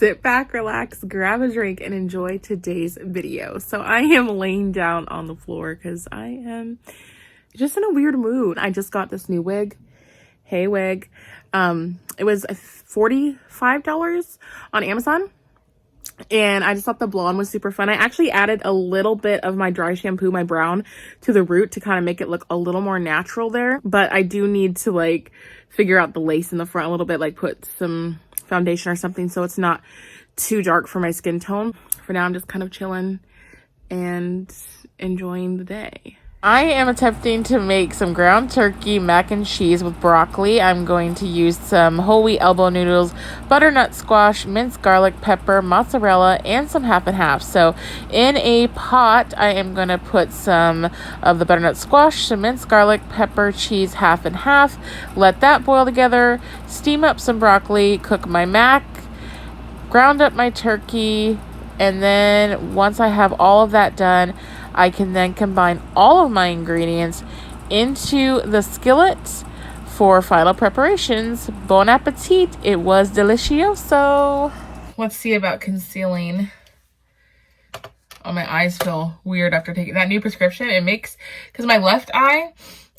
sit back, relax, grab a drink, and enjoy today's video. So I am laying down on the floor because I am just in a weird mood. I just got this new wig. Hey wig. It was $45 on Amazon. And I just thought the blonde was super fun. I actually added a little bit of my dry shampoo, my brown, to the root to kind of make it look a little more natural there. But I do need to like figure out the lace in the front a little bit, like put some foundation or something so it's not too dark for my skin tone. For now, I'm just kind of chilling and enjoying the day. I am attempting to make some ground turkey mac and cheese with broccoli. I'm going to use some whole wheat elbow noodles, butternut squash, minced garlic, pepper, mozzarella, and some half and half. So in a pot, I am going to put some of the butternut squash, some minced garlic, pepper, cheese, half and half. Let that boil together, steam up some broccoli, cook my mac, ground up my turkey, and then once I have all of that done, I can then combine all of my ingredients into the skillet for final preparations. Bon appetit. It was delicioso. Let's see about concealing. Oh, my eyes feel weird after taking that new prescription. It makes, because my left eye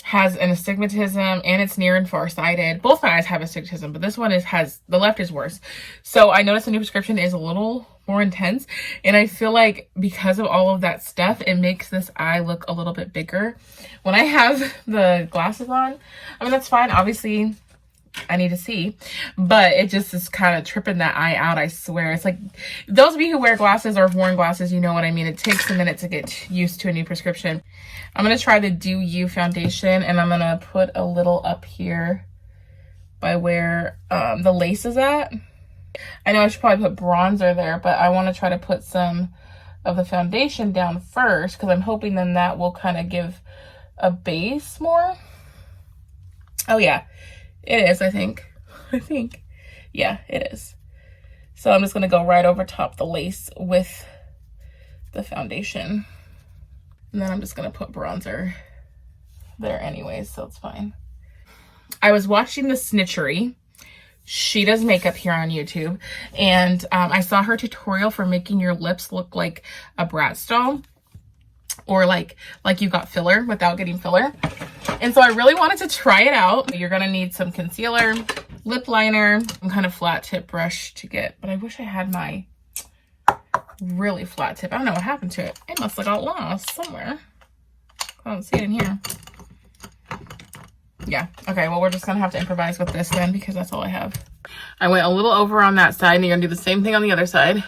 has an astigmatism and it's near and far-sighted. Both my eyes have astigmatism, but this one has the left is worse. So I noticed the new prescription is a little more intense, and I feel like because of all of that stuff, it makes this eye look a little bit bigger. When I have the glasses on, I mean, that's fine. Obviously, I need to see, but it just is kind of tripping that eye out, I swear. It's like, those of you who wear glasses or have worn glasses, you know what I mean. It takes a minute to get used to a new prescription. I'm going to try the Do You foundation, and I'm going to put a little up here by where the lace is at. I know I should probably put bronzer there, but I want to try to put some of the foundation down first because I'm hoping then that will kind of give a base more. Oh yeah, it is, I think. Yeah, it is. So I'm just going to go right over top the lace with the foundation. And then I'm just going to put bronzer there anyways, so it's fine. I was watching The Snitchery. She does makeup here on YouTube, and I saw her tutorial for making your lips look like a Bratz doll, or like you got filler without getting filler. And so I really wanted to try it out. You're gonna need some concealer, lip liner, some kind of flat tip brush to get, but I wish I had my really flat tip. I don't know what happened to it. It must have got lost somewhere. I don't see it in here. Yeah, okay, well, we're just gonna have to improvise with this then because that's all I have. I went a little over on that side, and you're gonna do the same thing on the other side.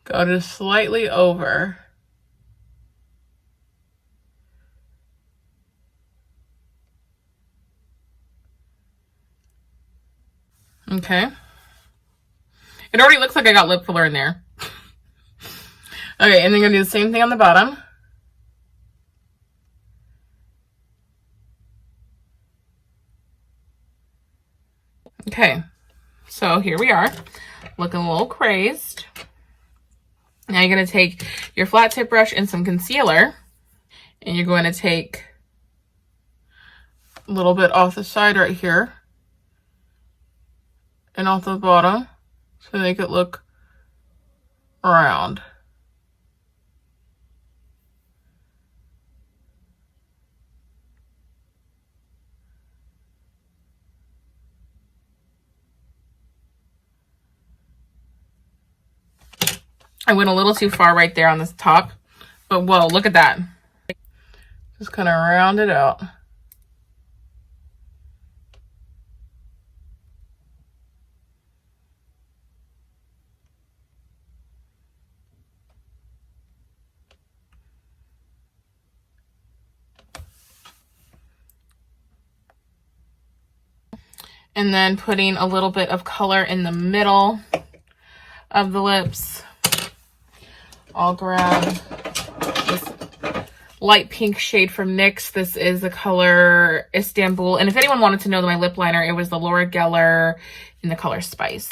Go just slightly over. Okay. It already looks like I got lip filler in there. Okay, and then you're gonna do the same thing on the bottom. Okay, so here we are, looking a little crazed. Now you're going to take your flat tip brush and some concealer, and you're going to take a little bit off the side right here and off the bottom to make it look round. I went a little too far right there on this top, but whoa, look at that. Just kind of round it out. And then putting a little bit of color in the middle of the lips. I'll grab this light pink shade from NYX. This is the color Istanbul. And if anyone wanted to know my lip liner, it was the Laura Geller in the color Spice.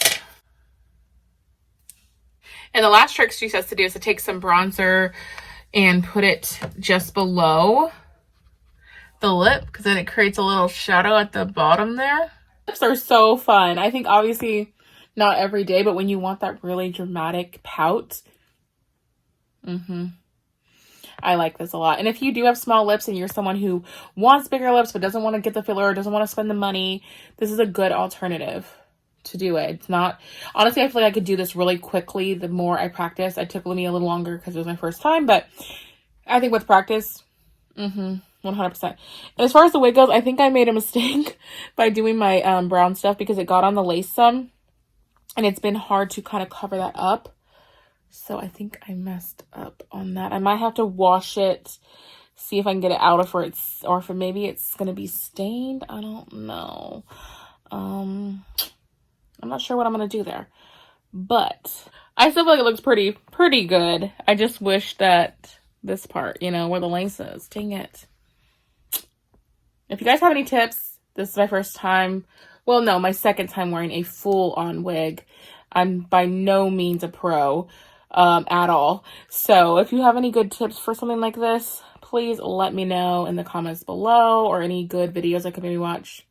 And the last trick she says to do is to take some bronzer and put it just below the lip, because then it creates a little shadow at the bottom there. Lips are so fun. I think obviously Not every day, but when you want that really dramatic pout, I like this a lot. And if you do have small lips and you're someone who wants bigger lips but doesn't want to get the filler or doesn't want to spend the money, this is a good alternative to do it. It's not, honestly, I feel like I could do this really quickly the more I practice. It took me a little longer because it was my first time, but I think with practice, 100%. And as far as the wig goes, I think I made a mistake by doing my brown stuff because it got on the lace some, and it's been hard to kind of cover that up. So I think I messed up on that. I might have to wash it, see if I can get it out of or if maybe it's going to be stained. I don't know. I'm not sure what I'm going to do there. But I still feel like it looks pretty good. I just wish that this part, you know, where the lace is. Dang it. If you guys have any tips, this is my first time. Well, no, my second time wearing a full-on wig. I'm by no means a pro. At all. So if you have any good tips for something like this, please let me know in the comments below, or any good videos I could maybe watch.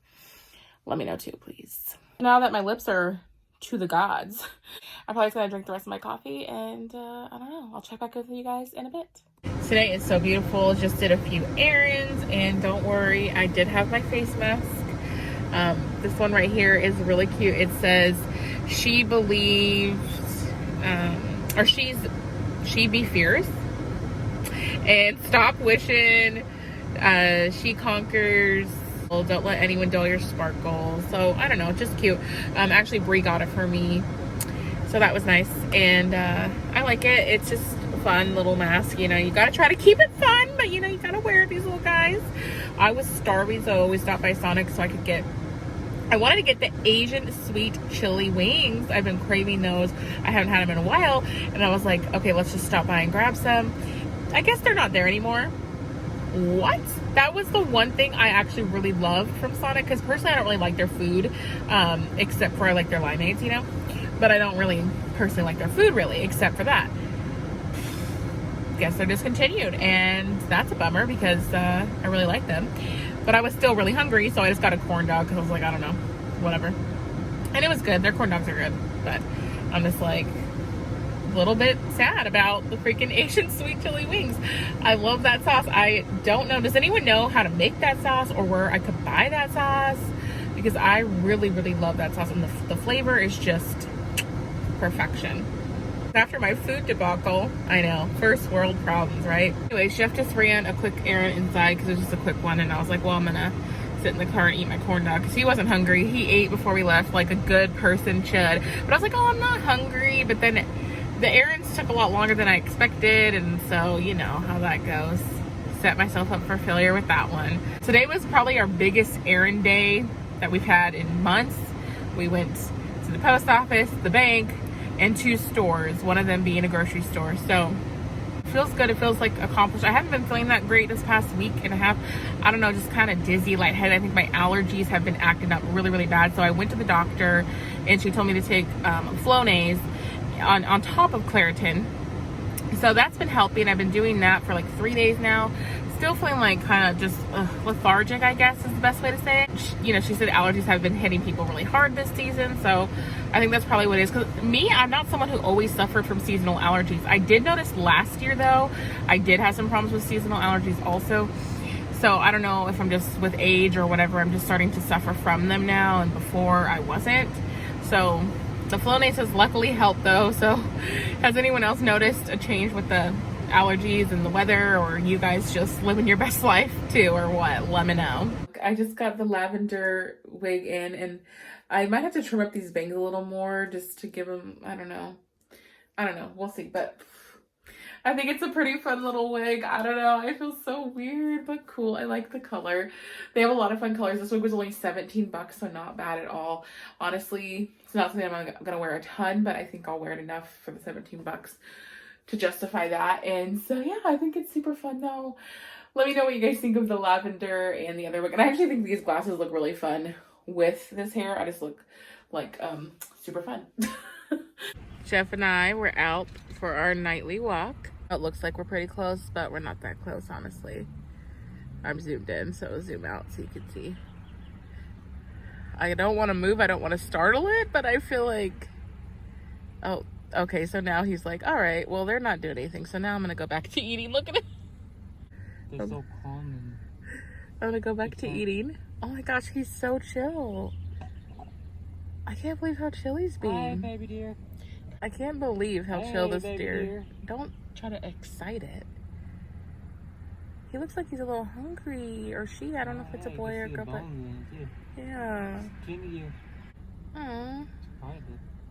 Let me know too, please. Now that my lips are to the gods, I'm probably gonna drink the rest of my coffee, and I don't know, I'll check back with you guys in a bit. Today is so beautiful. Just did a few errands, and don't worry, I did have my face mask. This one right here is really cute. It says, she believes, or she be fierce, and stop wishing, she conquers, don't let anyone dull your sparkle. So I don't know, just cute. Actually Brie got it for me, so that was nice, and I like it. It's just a fun little mask, you know. You gotta try to keep it fun, but you know, you gotta wear these little guys. I was starving, so I always stopped by Sonic so I wanted to get the Asian sweet chili wings. I've been craving those. I haven't had them in a while. And I was like, okay, let's just stop by and grab some. I guess they're not there anymore. What? That was the one thing I actually really loved from Sonic. Because personally, I don't really like their food. Except for I like their limeades, you know. But I don't really personally like their food, really. Except for that. Guess they're discontinued. And that's a bummer because I really like them. But I was still really hungry, so I just got a corn dog because I was like, I don't know, whatever. And it was good. Their corn dogs are good. But I'm just like a little bit sad about the freaking Asian sweet chili wings. I love that sauce. I don't know. Does anyone know how to make that sauce or where I could buy that sauce? Because I really, really love that sauce. And the flavor is just perfection. After my food debacle, I know, first world problems, right? Anyway, Chef just ran a quick errand inside because it was just a quick one, and I was like, well, I'm gonna sit in the car and eat my corn dog because he wasn't hungry. He ate before we left like a good person should. But I was like, oh, I'm not hungry. But then the errands took a lot longer than I expected, and so you know how that goes. Set myself up for failure with that one. Today was probably our biggest errand day that we've had in months. We went to the post office, the bank, and 2 stores, one of them being a grocery store. So it feels good. It feels like accomplished. I haven't been feeling that great this past week and a half. I don't know, just kind of dizzy, lightheaded. I think my allergies have been acting up really, really bad. So I went to the doctor and she told me to take Flonase on top of Claritin. So that's been helping. I've been doing that for like 3 days now. Still feeling like kind of just lethargic, I guess is the best way to say it. You know, she said allergies have been hitting people really hard this season, so I think that's probably what it is. Because me, I'm not someone who always suffered from seasonal allergies. I did notice last year, though, I did have some problems with seasonal allergies also. So I don't know if I'm just with age or whatever, I'm just starting to suffer from them now, and before I wasn't. So the Flonase has luckily helped, though. So has anyone else noticed a change with the allergies and the weather, or you guys just living your best life too, or what? Let me know. I just got the lavender wig in, and I might have to trim up these bangs a little more just to give them, I don't know, we'll see. But I think it's a pretty fun little wig. I don't know, I feel so weird but cool. I like the color. They have a lot of fun colors. This wig was only 17 bucks, so not bad at all. Honestly, it's not something I'm gonna wear a ton, but I think I'll wear it enough for the 17 bucks to justify that. And so yeah, I think it's super fun though. Let me know what you guys think of the lavender and the other wig. And I actually think these glasses look really fun with this hair. I just look like super fun. Jeff and I were out for our nightly walk. It looks like we're pretty close, but we're not that close, honestly. I'm zoomed in, so I'll zoom out so you can see. I don't want to move. I don't want to startle it, but I feel like Oh, okay. So now he's like, all right, well, they're not doing anything. So now I'm going to go back to eating. Look at it. They're so calm. I'm going to go back to eating. Oh my gosh, he's so chill. I can't believe how chill he's being. Hi, baby dear. I can't believe how chill this baby deer. Don't try to excite it. He looks like he's a little hungry, or she. I don't know if it's a boy or a girl, but yeah. Aww. Probably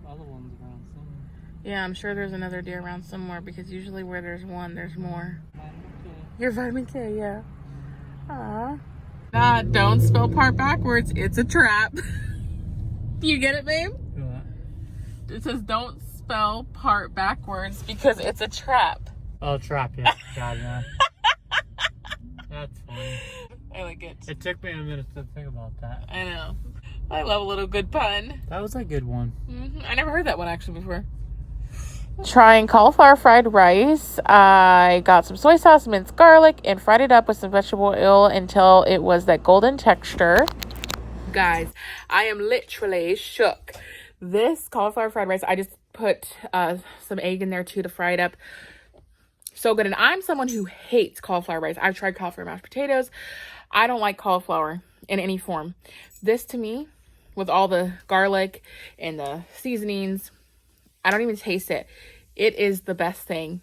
the other ones around somewhere. Yeah, I'm sure there's another deer around somewhere because usually where there's one, there's more. Your vitamin K, yeah. Aww. Don't spell part backwards. It's a trap. You get it, babe? What? It says don't spell part backwards because it's a trap. Oh, trap, yeah. Got it now. That's funny. I like it. It took me a minute to think about that. I know. I love a little good pun. That was a good one. I never heard that one actually before. Trying cauliflower fried rice. I got some soy sauce, minced garlic, and fried it up with some vegetable oil until it was that golden texture. Guys, I am literally shook. This cauliflower fried rice, I just put some egg in there too to fry it up. So good. And I'm someone who hates cauliflower rice. I've tried cauliflower mashed potatoes. I don't like cauliflower in any form. This to me, with all the garlic and the seasonings, I don't even taste it. It is the best thing.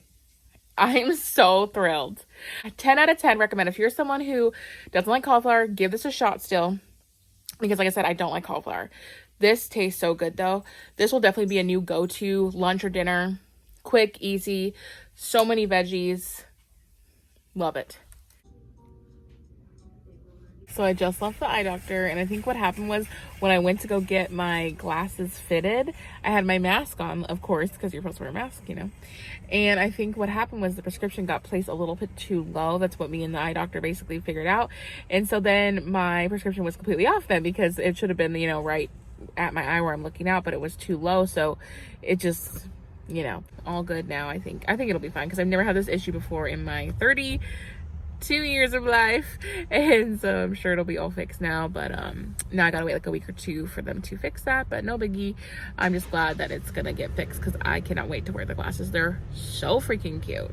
I am so thrilled. 10 out of 10 recommend. If you're someone who doesn't like cauliflower, give this a shot still. Because like I said, I don't like cauliflower. This tastes so good though. This will definitely be a new go-to lunch or dinner. Quick, easy, so many veggies. Love it. So I just left the eye doctor, and I think what happened was when I went to go get my glasses fitted, I had my mask on, of course, because you're supposed to wear a mask, you know. And I think what happened was the prescription got placed a little bit too low. That's what me and the eye doctor basically figured out. And so then my prescription was completely off then, because it should have been, you know, right at my eye where I'm looking out, but it was too low. So it just, you know, all good now. I think it'll be fine because I've never had this issue before in my 32 years of life, and so I'm sure it'll be all fixed now. But now I gotta wait like a week or two for them to fix that, but no biggie. I'm just glad that it's gonna get fixed because I cannot wait to wear the glasses. They're so freaking cute.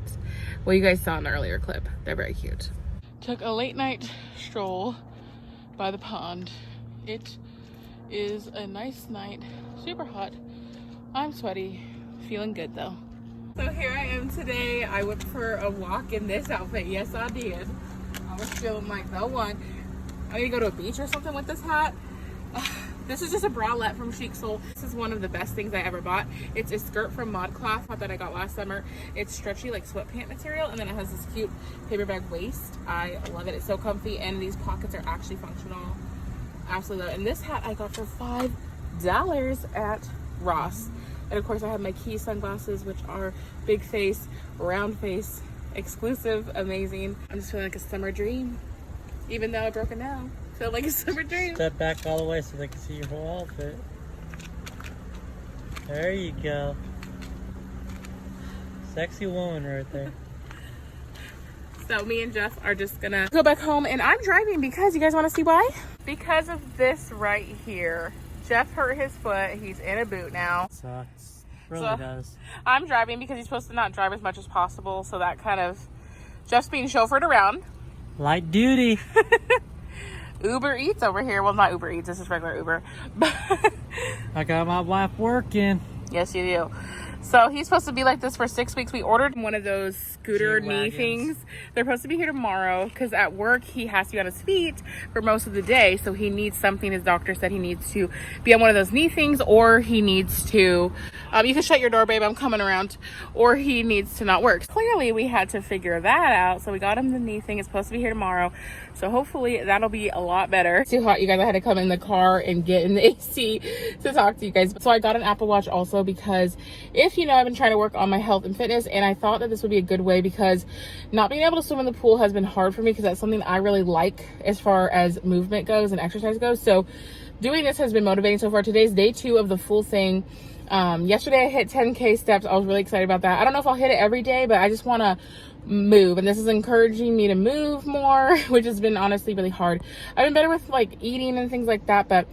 Well, you guys saw in the earlier clip, they're very cute. Took a late night stroll by the pond. It is a nice night, super hot. I'm sweaty, feeling good though. So here I am today. I went for a walk in this outfit. Yes, I did. I was feeling like the one. I need to go to a beach or something with this hat. This is just a bralette from Chic Soul. This is one of the best things I ever bought. It's a skirt from ModCloth that I got last summer. It's stretchy like sweatpant material, and then it has this cute paper bag waist. I love it. It's so comfy, and these pockets are actually functional. Absolutely love it. And this hat I got for $5 at Ross. And of course I have my Key sunglasses, which are big face, round face, exclusive, amazing. I'm just feeling like a summer dream. Even though I broke it now, feel like a summer dream. Step back all the way so they can see your whole outfit. There you go. Sexy woman right there. So me and Jeff are just gonna go back home, and I'm driving because, you guys wanna see why? Because of this right here. Jeff hurt his foot. He's in a boot now. Sucks. Really does. I'm driving because he's supposed to not drive as much as possible. So that kind of, Jeff's being chauffeured around. Light duty. Uber Eats over here. Well, not Uber Eats. This is regular Uber. I got my wife working. Yes, you do. So he's supposed to be like this for 6 weeks. We ordered one of those scooter knee things. They're supposed to be here tomorrow because at work he has to be on his feet for most of the day. So he needs something. His doctor said he needs to be on one of those knee things, or he needs to, you can shut your door, babe, I'm coming around, or he needs to not work. Clearly we had to figure that out. So we got him the knee thing. It's supposed to be here tomorrow. So hopefully that'll be a lot better. It's too hot, you guys. I had to come in the car and get in the AC to talk to you guys. So I got an Apple Watch also because if you know, I've been trying to work on my health and fitness, and I thought that this would be a good way because not being able to swim in the pool has been hard for me because that's something I really like as far as movement goes and exercise goes. So doing this has been motivating so far. Today's day 2 of the full thing. Yesterday I hit 10K steps. I was really excited about that. I don't know if I'll hit it every day, but I just want to move, and this is encouraging me to move more, which has been honestly really hard. I've been better with like eating and things like that, but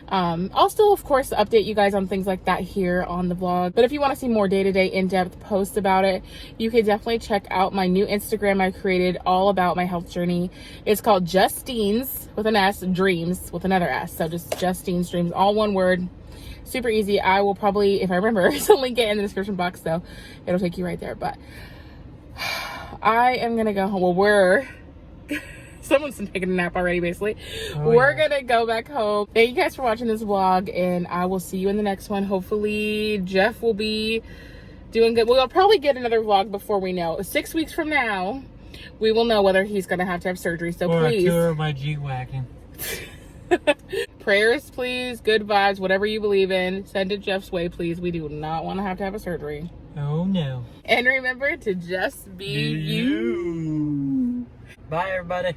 I'll still of course update you guys on things like that here on the vlog. But if you want to see more day-to-day in-depth posts about it, you can definitely check out my new Instagram I created all about my health journey. It's called Justine's with an S, Dreams with another S. So just Justine's Dreams, all one word. Super easy. I will probably, if I remember, to link it in the description box, so it'll take you right there. But I am gonna go home. Well, someone's taking a nap already, basically. We're gonna go back home. Thank you guys for watching this vlog, and I will see you in the next one. Hopefully Jeff will be doing good. We'll probably get another vlog before we know. 6 weeks from now, we will know whether he's gonna have to have surgery. So or please, a tour of my G-Wagon. prayers, please, good vibes, whatever you believe in, send it Jeff's way, please. We do not want to have a surgery. Oh no. And remember to just be you. Bye everybody.